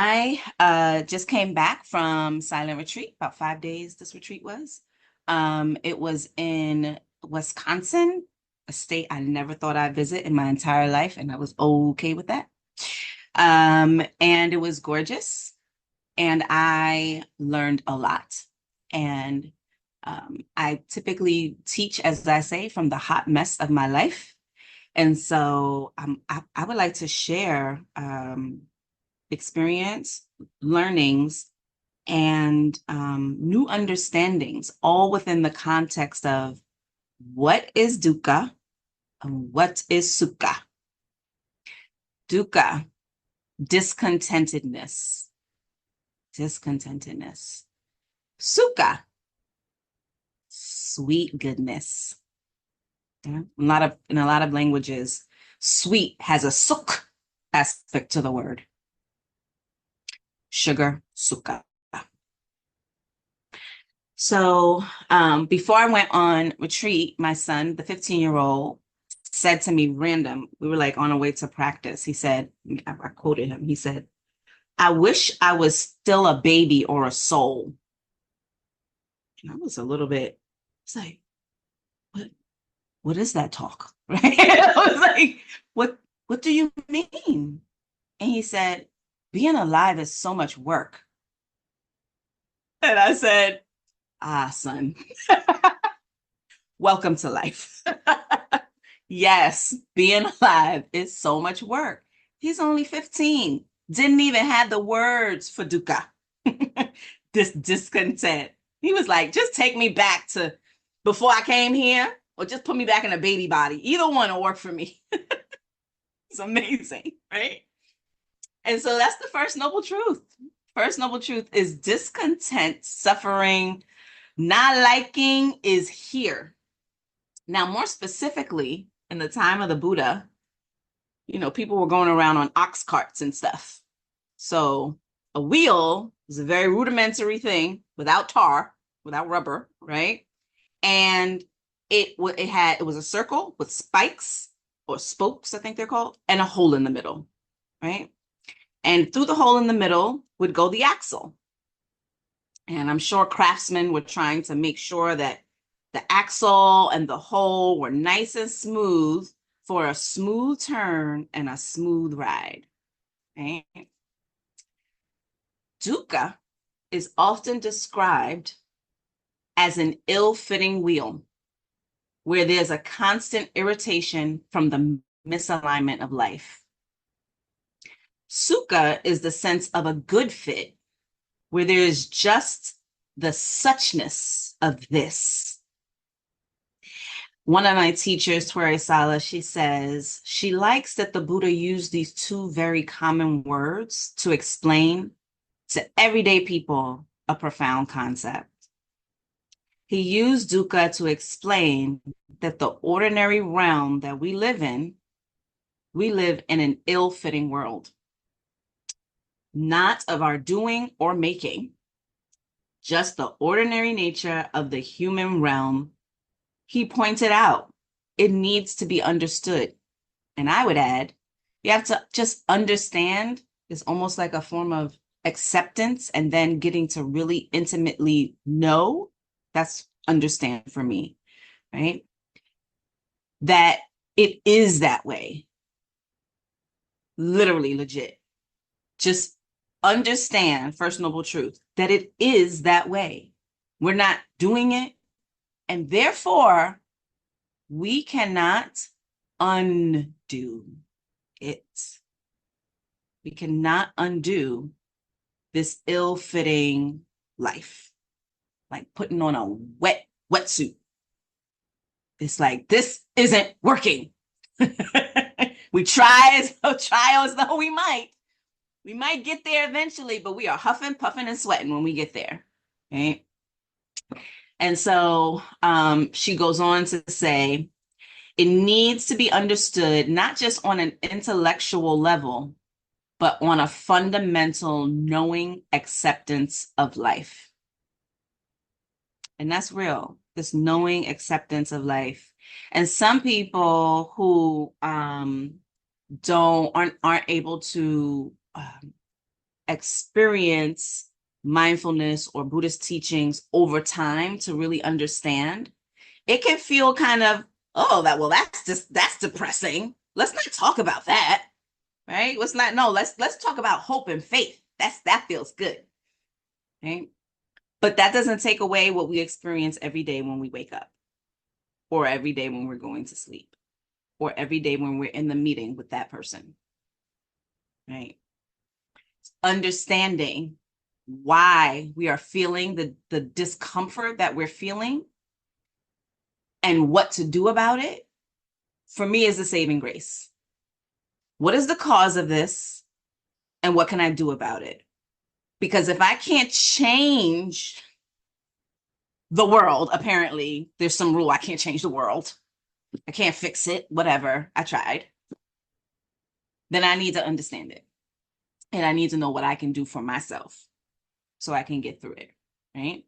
I just came back from silent retreat, about 5 days this retreat was. It was in Wisconsin, a state I never thought I'd visit in my entire life, and I was okay with that. And it was gorgeous, and I learned a lot. And I typically teach, as I say, from the hot mess of my life. And so I would like to share experience, learnings, and new understandings, all within the context of what is dukkha and what is sukha. Dukkha, discontentedness, discontentedness. Sukha, sweet goodness. Yeah. In a lot of languages, sweet has a suk aspect to the word. Sugar, sukha. So before I went on retreat, my son, the 15-year-old, said to me random, we were like on our way to practice. He said, I quoted him, he said, "I wish I was still a baby or a soul." And I was a little bit, it's like, what is that talk? Right? I was like, what do you mean? And he said, "Being alive is so much work." And I said, "Ah, son, welcome to life." Yes, being alive is so much work. He's only 15, didn't even have the words for dukkha, this discontent. He was like, just take me back to before I came here, or just put me back in a baby body. Either one will work for me. It's amazing, right? And so that's the first noble truth. First noble truth is discontent, suffering, not liking is here. Now, more specifically, in the time of the Buddha, people were going around on ox carts and stuff. So a wheel is a very rudimentary thing without tar, without rubber, right? And it was a circle with spikes or spokes, I think they're called, and a hole in the middle, right? And through the hole in the middle would go the axle. And I'm sure craftsmen were trying to make sure that the axle and the hole were nice and smooth for a smooth turn and a smooth ride. Right? Dukkha is often described as an ill-fitting wheel where there's a constant irritation from the misalignment of life. Sukha is the sense of a good fit where there is just the suchness of this. One of my teachers, Twere Sala, she says she likes that the Buddha used these two very common words to explain to everyday people a profound concept. He used dukkha to explain that the ordinary realm that we live in an ill-fitting world, not of our doing or making, just the ordinary nature of the human realm. He pointed out it needs to be understood. And I would add, you have to just understand is almost like a form of acceptance, and then getting to really intimately know. That's understand for me, right? That it is that way. Literally, legit. Just understand, first noble truth, that it is that way. We're not doing it. And therefore, we cannot undo it. We cannot undo this ill-fitting life, like putting on a wet wetsuit. It's like, this isn't working. We try as though we might. We might get there eventually, but we are huffing, puffing, and sweating when we get there, right? And so she goes on to say, it needs to be understood not just on an intellectual level, but on a fundamental knowing acceptance of life. And that's real, this knowing acceptance of life. And some people who aren't able to experience mindfulness or Buddhist teachings over time to really understand, it can feel kind of, oh, that's depressing. Let's not talk about that, right? Let's talk about hope and faith. That feels good, right? But that doesn't take away what we experience every day when we wake up, or every day when we're going to sleep, or every day when we're in the meeting with that person, right? Understanding why we are feeling the discomfort that we're feeling and what to do about it, for me, is the saving grace. What is the cause of this, and what can I do about it? Because if I can't change the world, apparently there's some rule, I can't change the world, I can't fix it, whatever, I tried, then I need to understand it. And I need to know what I can do for myself so I can get through it, right?